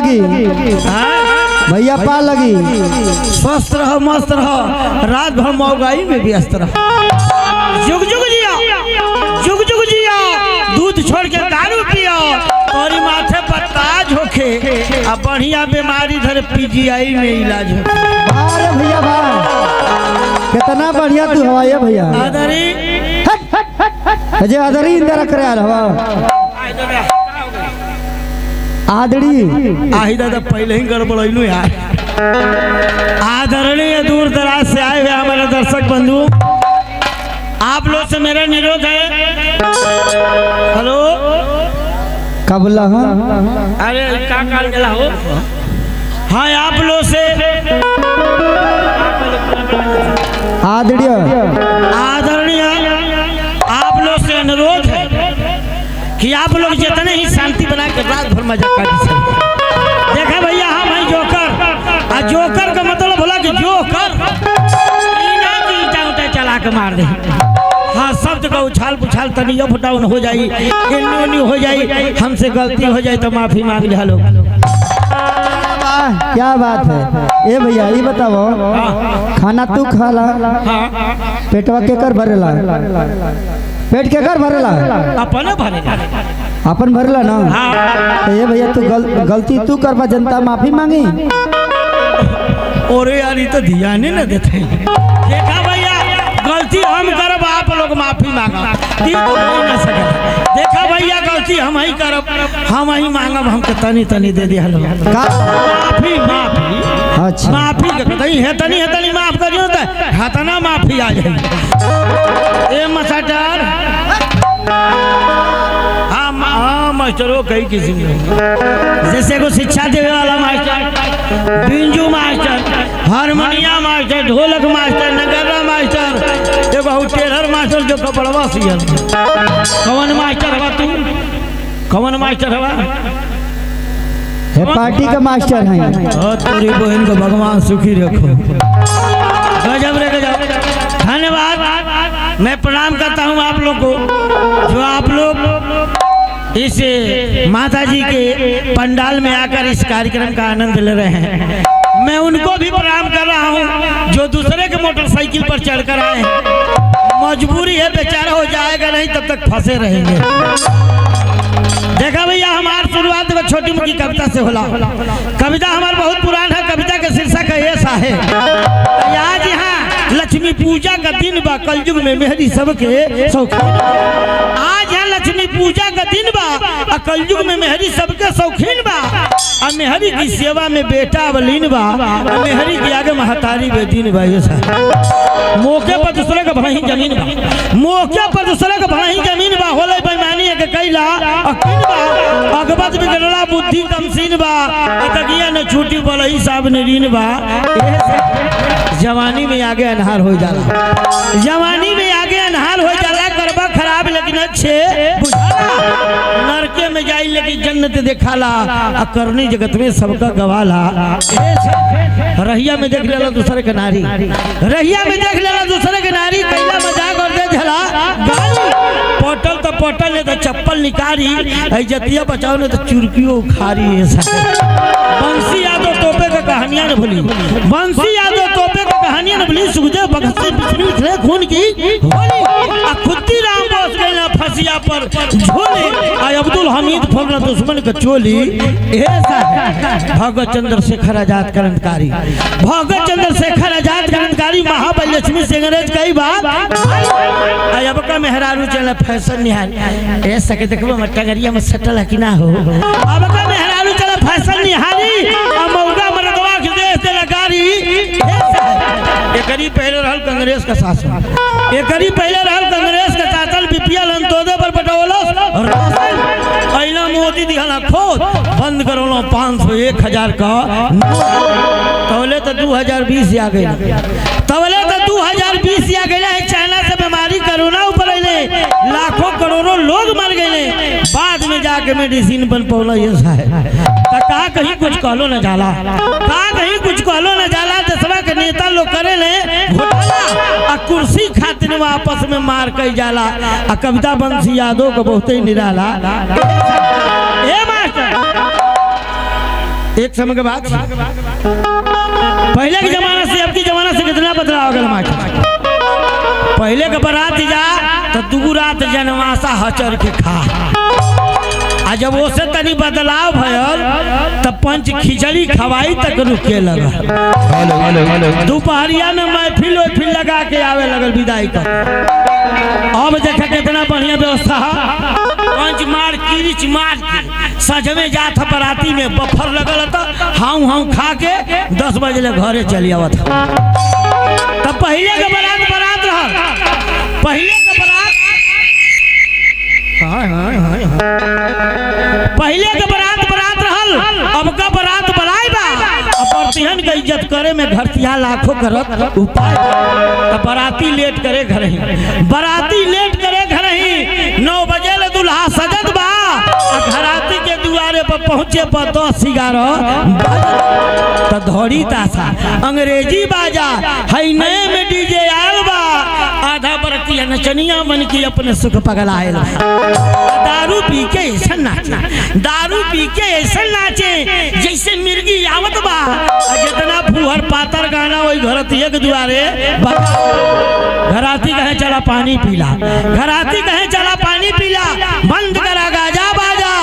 लगी भैया पा लगी। स्वस्थ रहो मस्त रहो, रात भर महंगाई में व्यस्त रहो। जुग जुग जिया, जुग जुग जिया, दूध छोड़ के दारू पियो और माथे पर ताज होके अब बढ़िया बीमारी धरे पीजीआई में इलाज हो। अरे भैया भाई कितना बढ़िया तू हवा है भैया। आदरी अजय आदरी इंदिरा करे आ रहा आदड़ी आही दादा पहले ही गड़बड़ैलू यार। आदरणीय दूर दराज से आए हुए हमारे दर्शक बंधु, आप लोग से मेरा निरोध है। हेलो का बोला? अरे का काल गला हो। हाँ आप लोग से आदरणीय आप लोग से अनुरोध है कि आप लोग जितने ही शांति बना के रात भर मजा काटी सकते। देखा भैया हम हैं जोकर, और जोकर का मतलब बोला कि जोकर ईटा चला के मार दे। हाँ शब्द का उछाल पुछाल तनी अप डाउन हो जाई, इन्नी उन्नी हो जाई, हमसे गलती हो जाए तो माफी मांग लिया लोग। क्या बात है। ए भैया ये बताओ खाना तू खाला पेटवा केकर भरेला? पेट केकर भरेला? अपने भरेला, अपन भरेला ना। तो ये भैया तू गलती तू करबा जनता माफी मांगी। और यार ये तो ध्यान ही न देते। देखा भैया गलती हम करब आप लोग माफी मांगा, देखा भैया गलती हम ही करब हम ही मांगब, हमके तनी तनी दे दिया माफी। माफी अच्छा माफी है तनी माफ करियो तो हतना माफी आ जाए। ए मसाटर हाँ मास्टरों कई किस्म के, जैसे को शिक्षा देने वाला मास्टर, बिंजू मास्टर, हारमोनिया मास्टर, ढोलक मास्टर, नगरा मास्टर, एगो टेलर मास्टर जो कपड़वा सियल। कौन मास्टर हवा तू? कौन मास्टर हवा? है पार्टी का मास्टर है। तेरी बहन को भगवान सुखी रखो। गजब रे गजब, धन्यवाद। मैं प्रणाम करता हूँ आप लोग को जो आप लोग इस माता जी के पंडाल में आकर इस कार्यक्रम का आनंद ले रहे हैं। मैं उनको भी प्रणाम कर रहा हूँ जो दूसरे के मोटरसाइकिल पर चढ़कर आए हैं। मजबूरी है, बेचारा हो जाएगा नहीं तब तक फंसे रहेंगे। देखा भैया हमारी शुरुआत में छोटी मोटी कविता से होला। कविता हमारा बहुत पुराना है। कविता का शीर्षक ऐसा है, आज यहाँ लक्ष्मी पूजा का दिन बा, कलयुग में मेहरी सबके शौकीन। आज यहाँ लक्ष्मी पूजा का दिन बा, और कलयुग में मेहरी सबके शौकीन बा। और मेहरी की सेवा में बेटा अवलीन बा, और मेहरी की आगे महतारी बेदीन बा। ये मौके पर दूसरे का भला ही जमीन बा, मौके पर दूसरे का भला ही जमीन बा। होले बेईमानी है के कैला अकिन बा, अगबत बिगड़ला बुद्धि कमसीन बा, अतगिया न छूटी बोलई साहब ने रीन बा। जवानी में आगे अनहार हो जाला, जवानी में आगे अनहार हो जाला। करबा खराब लेकिन अच्छे बुझाला, नरके में जाई लेकिन जन्नत देखाला, आ करनी जगत में सबका गवाला। रहिया में देख लेला दूसरे के नारी, रहिया में देख लेला दूसरे के नारी, कैला मजाक और दे झला गाली। पोटल तो पोटल ने तो चप्पल निकारी, इज्जतिया बचाओ ने तो चुरकियों खारी। बंसी यादव तोपे का कहानियां न भूली, बंसी यादव तोपे का कहानियां न भूली। सुखदेव भगत से पिछली खून की होली, खुद्दी राम बोस गए ना फसिया पर झोली, अब्दुल हमीद फोड़ना दुश्मन का चोली। ऐसा है भगत चंद्रशेखर आजाद क्रांतिकारी, भगत चंद्रशेखर आजाद क्रांतिकारी, महाबली लक्ष्मी से अंग्रेज कई बात अब का मेहरारू चला फैशन निहार ऐसा के देखबो मटगरिया में सटल कि ना हो। अब का मेहरारू चला फैशन निहारी, आ मौगा मरदवा के देश दे लगारी। एकरी पहले रहल कांग्रेस का शासन, एकरी पहले रहल कांग्रेस का शासन। बीपीएल अंतोदय पर पटवलस अइला मोदी दिहला खोद बंद करलो 500 1000 का। तवले तो 2020 आ गई, तवले तो 2020 आ गई है। चाइना से बीमारी कोरोना ऊपर अइले, लाखों करोड़ों लोग मर गए, बाद में जाके मेडिसिन बन पौला। ये है कहा कहीं कुछ कहलो न जाला, कहा कहीं कुछ कहलो न जाला। देशवा के नेता लोग करे ले घोटाला, आ कुर्सी खातिर में आपस में मार कई जाला। आ कविता बंसी यादव को बहुत ही निराला। ए मास्टर एक समय के बाद पहले के जमाना से अब के जमाना से कितना बदलाव हो गया। पहले के बारात जा तो दू रात जनवासा हचर के खा, आ जब ओसे तनी बदलाव भयल तब पंच खिचड़ी खवाई तक रुके लगा। दोपहरिया में महफिल वहफिल लगा के आवे लगल विदाई का। अब देखा कितना बढ़िया व्यवस्था है। पंच मार किरिच मार के सजमे जात बराती में बफर लगल था, हाउ हाउ खा के 10 बजे ले घरे चली आवत। तब पहले के बारात रहा, पहले के बारात पहले के बारात रहल, अब का बारात बलाई बा। बरतिहन के इज्जत करे में घरतिया लाखों करत उपाय। तब बाराती लेट करे घर ही, बाराती लेट करे घर ही। 9 बजे ले दुल्हा सजत बा, घराती के दुआरे पर पहुंचे पर 10 11 त धोड़ी तासा अंग्रेजी बाजा है नए में डीजे आयल बा। आधा बरतिया नचनिया बन के अपने सुख पगलाए। दारू पी के ऐसा नाचे, दारू पी के ऐसा नाचे जैसे मिर्गी आवत बा। जितना फुहर पातर गाना वही घरतिया के दुआरे घराती कहे चला पानी पीला, घराती कहे चला पानी पीला, बंद करा गाजा बाजा।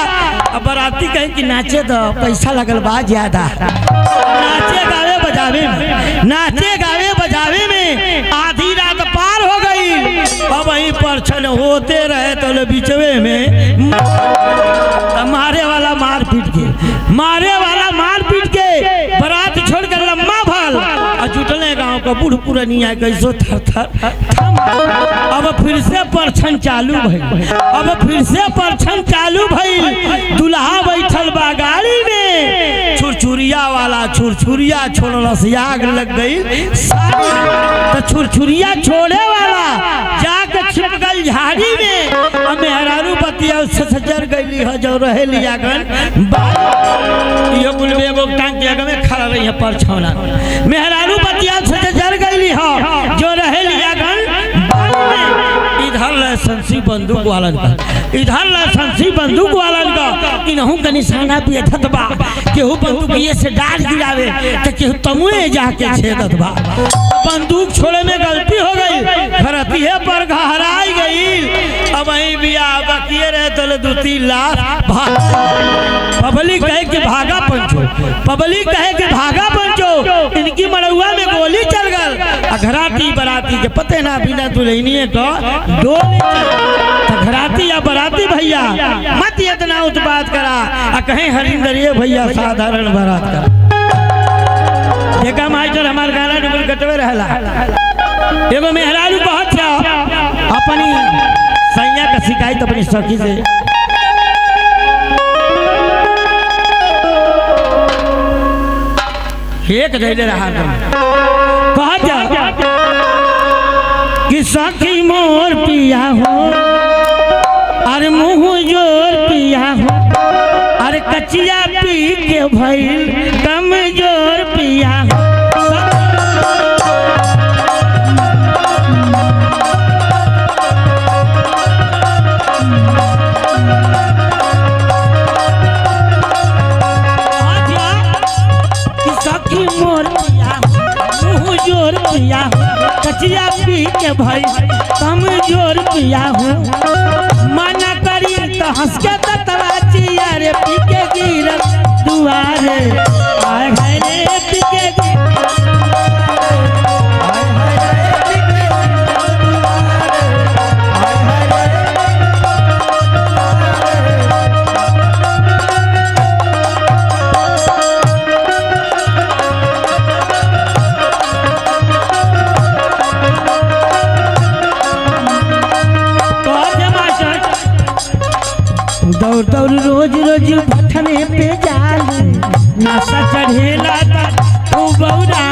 अब बराती कहे कि नाचे तो पैसा लगल बा ज्यादा। नाचे गावे बजावे में, नाचे गावे बजावे में आधी रात पार हो गई। अब वहीं पर छन होते रहे तो बीचवे में मारे वाला मार पीट के, मारे वाला मार पीट के बारात छोड़ कर लम्बा भल और जुटले गांव का बूढ़ पुरानिया कैसो थर थर। अब फिर से परछन चालू भइल, अब फिर से परछन चालू भइल। दुल्हा बैठल बा गाड़ी में, छुरछुरिया वाला छुरछुरिया छोड़लस, आग लग गई। तो छुरछुरिया छोड़े वाला जाके छिप गई झाड़ी में। अब मेहरारू बतिया से सजर गई है जो रहे लिया गन ये बुलबे वो टांग के आगे में खड़ा रही है परछौना। मेहरारू बतिया से सजर गई है जो रहे लिया गन। इधर लाइसेंसी बंदूक वालन का, इधर लाइसेंसी बंदूक वालन का इनहू का निशाना पे थत बा। केहू बंदूक ये से डाल गिरावे तो केहू तमुए जाके छेदत बा। बंदूक छोड़े में गलती हो गई, घरतिये पर घहराई गई। अब वहीं बिया बकिए रहे तो 2-3 लाख पब्लिक कहे कि भागा पंचो, पब्लिक कहे कि भागा पंचो। इनकी मड़ुआ में गोली चल गल। घराती बराती के पते ना बिना दुल्हनिए को डोली तो घराती या बराती भैया मत इतना उत्पात करा। कहीं हरिंदर ये भैया साधारण बारात करा। देखा मास्टर हमार गाना डुबल कटवे रहला। एगो मेहरारू कहत था अपनी सैया का शिकायत अपनी सखी से। एक धैले रहा कहत कि सखी मोर पिया हो, अरे मुँह जोर पिया हो, अरे कचिया पी के भइल कमजोर पिया हो। कचिया पी के भाई कमजोर पिया हो। मना करी तो हंस के तवाचिया रे पी के गिर दुआरे। आए हाय रे पी के दौड़ दौड़ रोज रोज भटने पे जाल, नशा चढ़ेला तो बौरा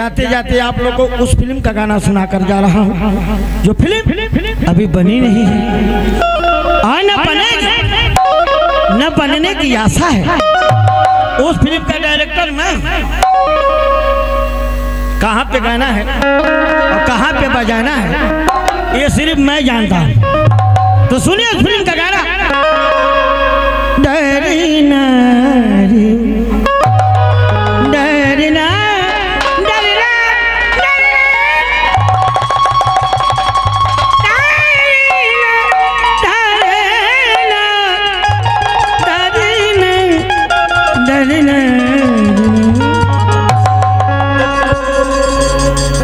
जाते जाते आप लोग को उस फिल्म का गाना सुना कर जा रहा हूँ जो फिल्म अभी बनी नहीं है और न बनेगी, न बनने की आशा है। उस फिल्म का डायरेक्टर मैं, कहाँ पे गाना है और कहाँ पे बजाना है ये सिर्फ मैं जानता हूँ। तो सुनिए उस फिल्म का गाना। डरना डरना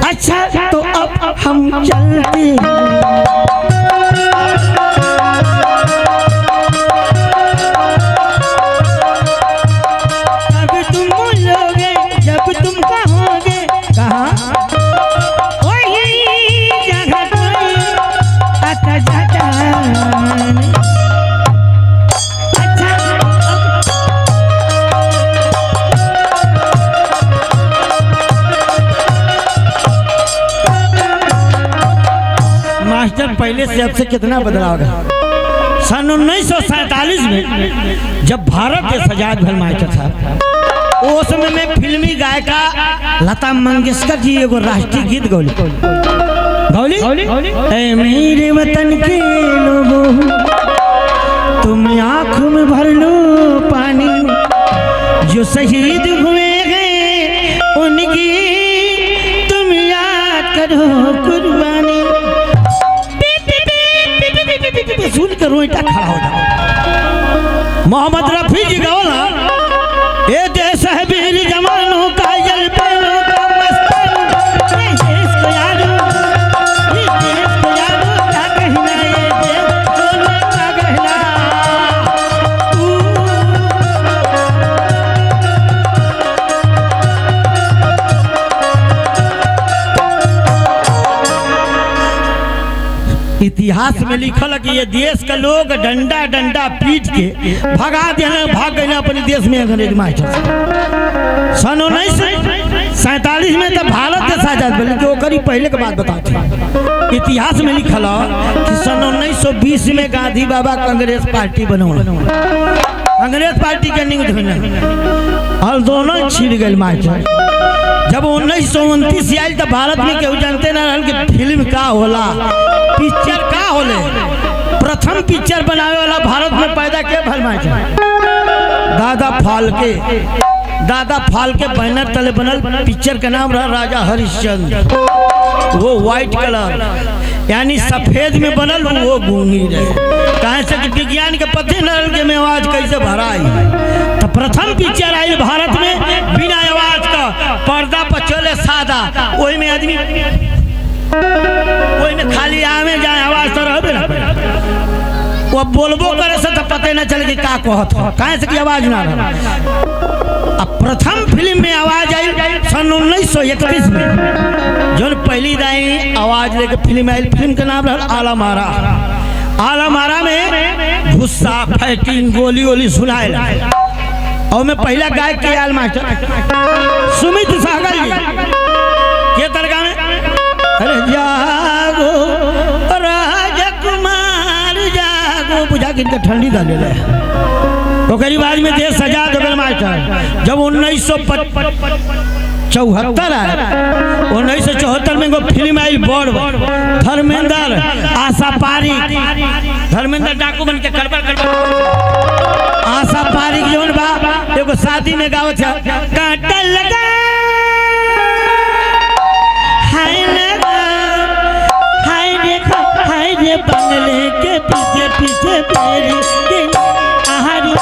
अच्छा तो अब हम चलते हैं। पहले से अब से कितना बदलाव है। सन 1947 में जब भारत देश आजाद भल मास्टर साहब उस समय में फिल्मी गायिका लता मंगेशकर जी एगो राष्ट्रीय गीत गौली ऐ मेरे वतन के लोगों तुम आँखों में भर लो पानी, जो शहीद हुए हैं उनकी तुम याद करो कुर्बानी। सुन कर रोईटा खड़ा हो जाओ। मोहम्मद रफी जी गौला ये देश है वीर जवानों का जलपनों का मस्तानों, ये देश को यारो, ये देश को यारो क्या कहना, ये देश सोने का गहना। इतिहास में लिखल कि ये देश के लोग डंडा डंडा पीट के भगा देना, भाग गए अपने देश में अंग्रेज मास्टर। सन 1947 में तो भारत देश आजाद भले कि ओकरी पहले के बात बताते। इतिहास में लिखल कि सन 1920 में गांधी बाबा कांग्रेस पार्टी बनौल, कांग्रेस पार्टी के नींव धोना और दोनों छिड़ गए मास्टर। जब 1929 आयल तो भारत में केहू जानते ना रहल कि फिल्म का होला, पिक्चर का होले। प्रथम पिक्चर बनावे वाला भारत में पैदा के भल मास्टर दादा फाल्के बैनर तले बनल पिक्चर का नाम रहा राजा हरिश्चंद्र। वो व्हाइट कलर यानी सफेद में बनल, वो गूंगी रहे कहे से कि विज्ञान के पते न रहल के में आवाज कैसे भराई। तो प्रथम पिक्चर आई भारत में बिना आवाज का, पर्दा पर चले सादा, वही में आदमी वही में खाली आवे जाए आवाज तो रहबे ना, वो बोलबो करे से तो पते न चले कि का कहत हो, कहे से कि आवाज ना रहा। अब प्रथम फिल्म में आवाज आई सन 1931 में, जो पहली दाई आवाज लेके फिल्म आई। फिल्म का नाम रहा आला मारा। आला मारा में गुस्सा फाइटिंग गोली गोली सुनाए और मैं पहला गायक के आल मास्टर सुमित सागर जी के तरगा में अरे जागो राजकुमार जागो, बुझा के इनका ठंडी डाले रहे। तो करीब आज में देश आजाद हो गया मास्टर। जब 1974 आया, 1974 में वो फिल्म आई बड़ धर्मेंद्र आशा पारिक, धर्मेंद्र डाकू बन के करबर आशा पारिक जोन बा एगो शादी में गावत है कांटा लगा रे बंगले के पीछे पीछे तेरी आहारी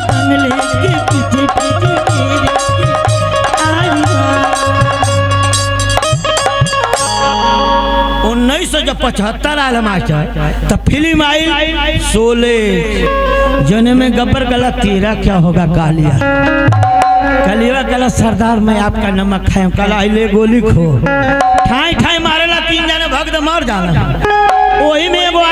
बंगले के पीछे पीछे तेरी 1975 आया मास्टर तब फिल्म आई शोले, जने में गब्बर गला तेरा क्या होगा कालिया, कलिया गला सरदार मैं आपका नमक खाए, कला ले गोली खो ठाई ठाई मारेला, 3 जने भक्त मर जाला। वही में एगो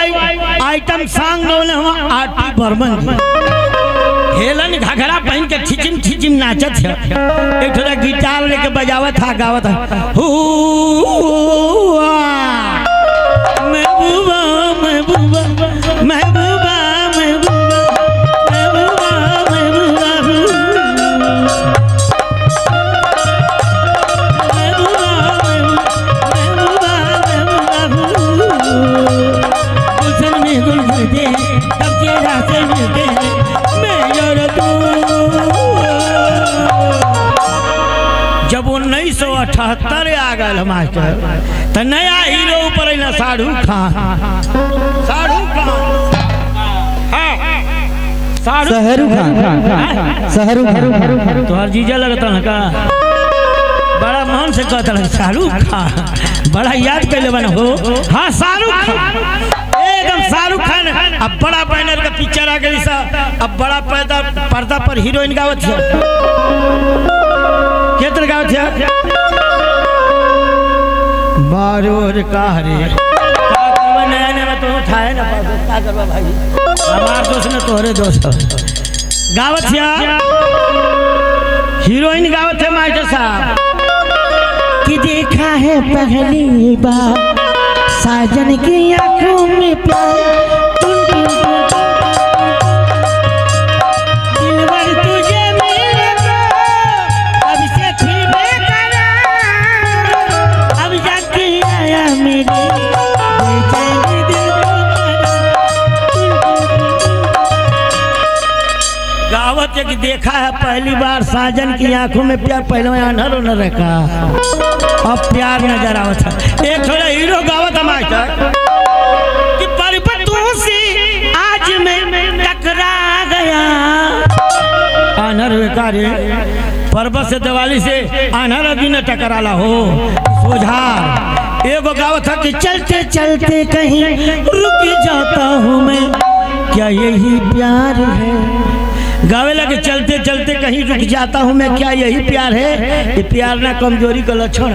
आइटम सॉन्ग बोले हम आरती बर्मन जी हेलन घघरा पहन के छिचिम छिचिम नाचत है एक थोड़ा गिटार लेके बजावत था गावत था महबूबा महबूबा महबूबा जब 1978 आ गए मास्टर तो नया हीरो ऊपर है ना शाहरुख खान शाहरुख खान तोहर जीजा लगता ना का बड़ा मन से कहता लगा शाहरुख खान बड़ा याद कैले बना हो। हाँ शाहरुख खान एकदम शाहरुख खान अब बड़ा बैनर का पिक्चर आ गई सा अब बड़ा पर्दा पर हीरोइन गावत है केतर गावत है बारोर काहरे नया नया तो उठाए ना क्या करवा भाई हमार दोस्त ने तोहरे दोस्त गावत है हीरोइन गावत है मास्टर साहब कि देखा है पहली बार साजन की आंखों में प्यार दिलवर तुझे मेरे को अब से थी बेकरार अब जाके आया मेरे बेचैनी दिल को गावत है कि देखा है पहली बार साजन की आंखों में प्यार पहले में अनहर न रखा अब प्यार नजर आवत है एक थोड़ा हीरो गावत मास्टर कि परिपतों से आज मैं टकरा गया अनहर बेकार पर्वत से दिवाली से अनहर अभी न टकराला हो सोझार एगो गावत है कि चलते चलते कहीं रुक जाता हूँ मैं क्या यही प्यार है गावे लगे चलते चलते कहीं रुक जाता हूँ मैं क्या यही प्यार है ये प्यार ना कमजोरी का लक्षण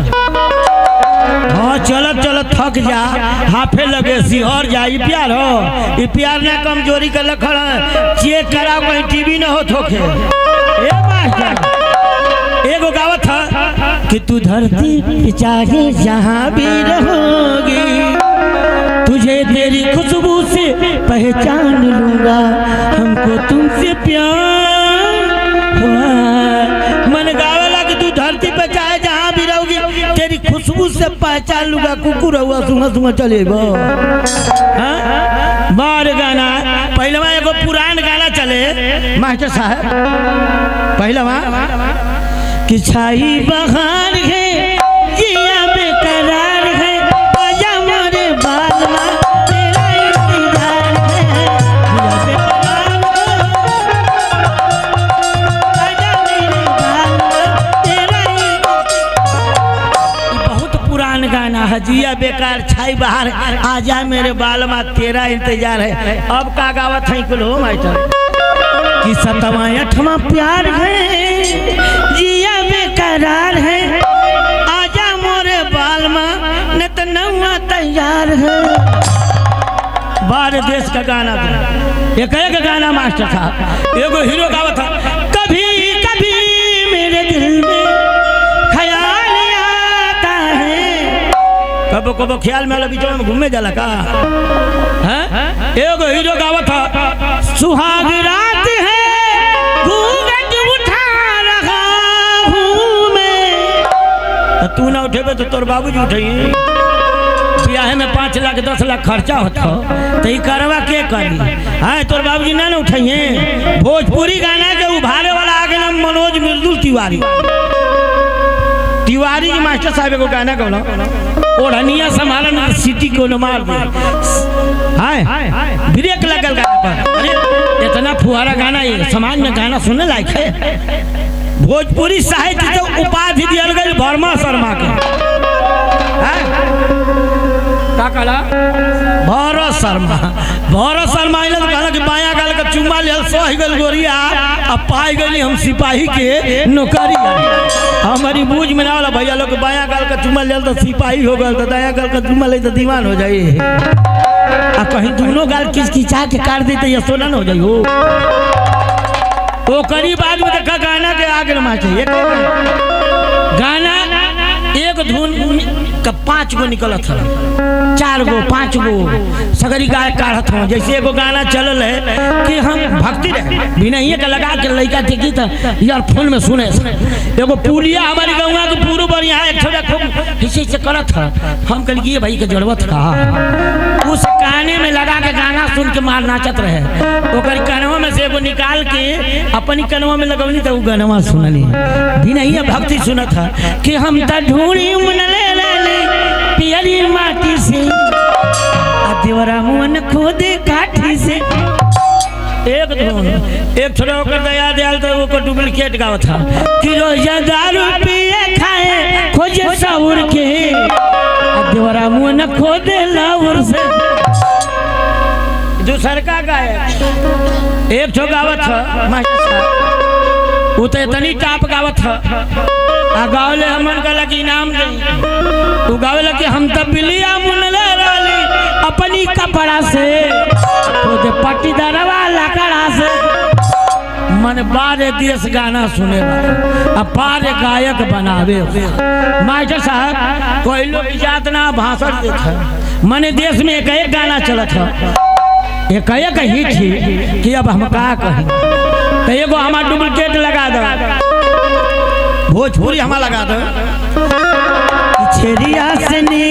हाँ चलत चलत थक जा हाफे लगे सिहर जा ये प्यार हो ये प्यार ना कमजोरी का लक्षण है चेक कराओ कहीं टीवी ना हो थोके एगो गावत था कि तू धरती पे चाहे जहाँ भी रहोगी तुझे तेरी खुशबू से पहचान लूंगा हमको तुमसे प्यार हुआ मन गावेला कि तू धरती पे चाहे जहाँ भी रहोगी तेरी खुशबू से पहचान लूंगा कुकुर हुआ सुना सुना चलेगा बार गाना पहलवा एगो पुरान गाना चले मास्टर साहब पहलवा कि छाई बहार है जिया बेकरार है आजा मोरे बालमा तेरा इंतजार है आजा मेरे बालमा तेरा बहुत पुरान गाना है जिया बेकार छाई बहार आजा मेरे बालमा तेरा इंतजार है अब का गावत है कुल हो मास्टर कि सतवा अठवा प्यार है जिया बेकरार है आजा मोरे बालमा न तो नौवा तैयार है बाहर देश का गाना था एक एक गाना मास्टर साहब एगो हीरो गावत था कभी कभी मेरे दिल में ख्याल आता है कबो कबो ख्याल में बीच में घूमे जाला का एगो हीरो गावत था सुहाग रात है घूंघट उठा रहा हूँ मैं तू ना उठेबे तो तोर बाबूजी उठाइए ब्याह में 5 लाख 10 लाख खर्चा होता तो ये करवा के करी हाँ तोर बाबूजी ना उठाइए भोजपुरी गाना के उभारे वाला आगे नाम मनोज मृदुल तिवारी तिवारी जी मास्टर साहब को गाना कहो ओढ़निया संभाला सिटी को न मार दे हाय ब्रेक लगल गाना पर अरे इतना फुहारा गाना है समाज में गाना सुनने लायक है भोजपुरी साहित्य तो उपाधि दियल गई वर्मा शर्मा के का कला भरत शर्मा इला कहला कि बाया गाल का चुम्मा लेल सही गल गोरिया अब पाई गई हम सिपाही के नौकरी हमारी बूझ में ना वाला भैया लोग बाया गाल का चुम्मा लेल तो सिपाही हो गल तो दाया गाल का चुम्मा ले तो दीवान हो जाए आ कहीं दोनों गाल किचकिचा के काट देते ये सोना न हो जाई हो। वो करीब बाद में देखा गाना के आगे रमा चाहिए गाना एक धुन का 5 गो निकलत था, 4 गो 5 गो सगरी गाय काढ़त हो। जैसे एगो गाना चलल है कि हम भक्ति रहे बिना ये का लगा के लड़का के गीत यार फोन में सुने एगो पुलिया हमारी गौवा के पूरा बढ़िया एक थोड़ा खूब हिस्से से करत था। हम कल ये भाई के जरूरत था उस काने में लगा के गाना सुन के मार नाचत रहे। ओकर कनवा में से एगो निकाल के अपनी कनवा में लगवनी तो वो गाना सुनली बिना ये भक्ति सुनत था कि हम त ढूंढी मनले पियरी माटी से देवरा मुन खोदे काठी से। एक धुन एक थोड़ा ओकर दया दयाल तो वो डुप्लीकेट गाव था कि रोज दारू पिए खाए खोजे साउर के देवरा मुन खोदे लाउर से। दूसर का गाय एक ठो गावत था मास्टर साहब वो तो इतनी टाप गावत था आ गावले हमन का कि इनाम दे तू गावले कि हम तब बिलिया मुनले राली अपनी कपड़ा से तो जे पट्टी दरवा लकड़ा से मन बारे देश गाना सुने अब बारे गायक बनावे। मास्टर साहब कोई लोग जात ना भाषण देता मने देश में एक गाना चलत है एक हिट ही कि अब हम का कहें तो एगो हमार डुप्लीकेट लगा दो भोजपुरी हमारा लगा दो छेरिया से नी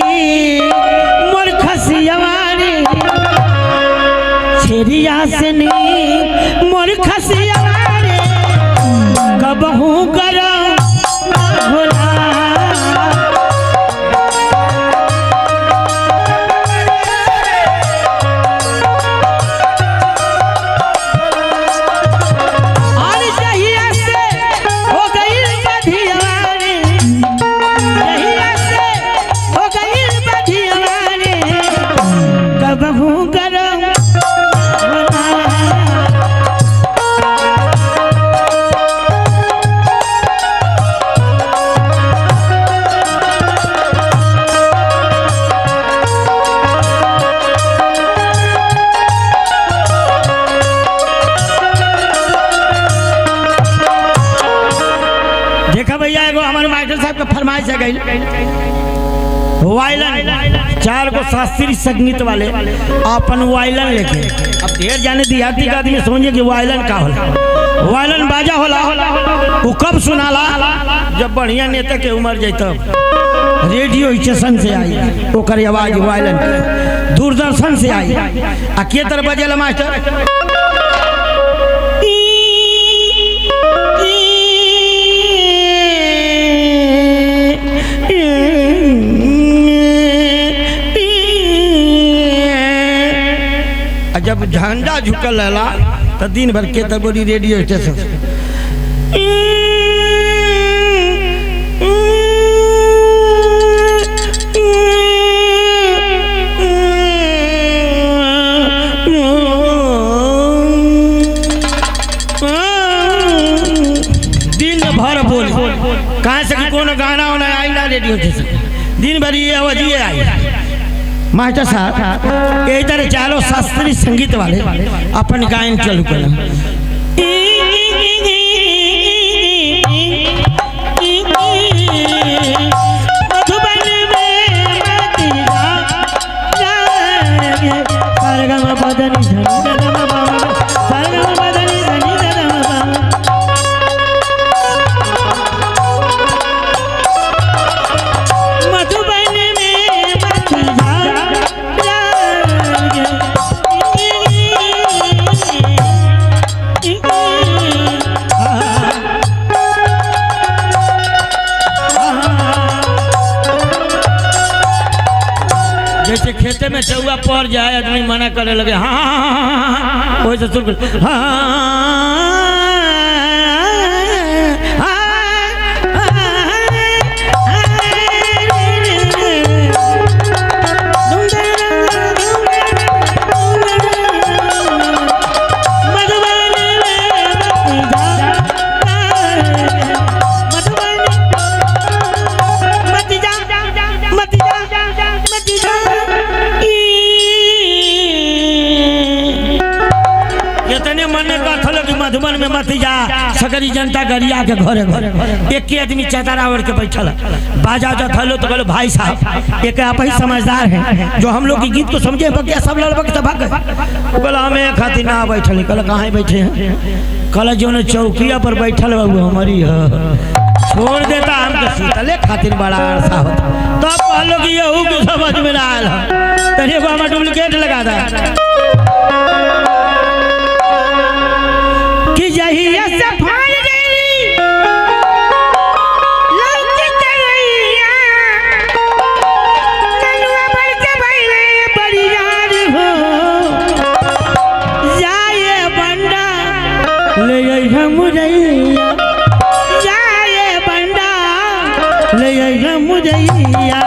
मोर खसियावारी छेरिया से नी मोर खसियावारी कबहू करो भोला फरमाइश है गई वायलन 4 गो शास्त्रीय संगीत वाले अपन वायलन लेके अब ढेर जाने देहाती का आदमी समझे कि वायलन का होला वायलन बाजा होला वो कब सुनाला जब बढ़िया नेता के उम्र जाता रेडियो स्टेशन से आई ओकर आवाज वायलन दूरदर्शन से आई आ के तरह बजेला मास्टर जब झंडा झुकल रहला तो दिन भर के तबोरी रेडियो स्टेशन दिन भर बोली कहाँ से कोनो गाना वाना आई ना रेडियो स्टेशन दिन भर ये आवाज ये आई। मास्टर साहब यही तरह 4 शास्त्रीय संगीत वाले अपन गायन चालू कर जैसे खेते में चौआ पड़ जाए आदमी मना करे लगे हाँ वैसे शुरू सगरी जनता गरिया के घरे घरे एक के आदमी चतारा ओढ़ के बैठल बाजा उजा थलो तो बोले भाई साहब एक आप ही समझदार हैं जो हम लोग की गीत को समझे बकिया सब लड़बक के भाग गए। बोला हमें खातिर ना बैठल कल कहाँ बैठे हैं कल जो ने चौकिया पर बैठल बाबू हमारी छोड़ देता हमके सीतले खातिर बड़ा अरसा होता तब कहलो कि यहू के समझ में ना आयल तनी को हम डुप्लीकेट लगा दा कि यही ऐसे फाड़ देली लौकी तरैया कलुआ बढ़ के भइले बड़ी यार हो जाए बंडा ले आई मुरैया जाए बंडा ले आई मुरैया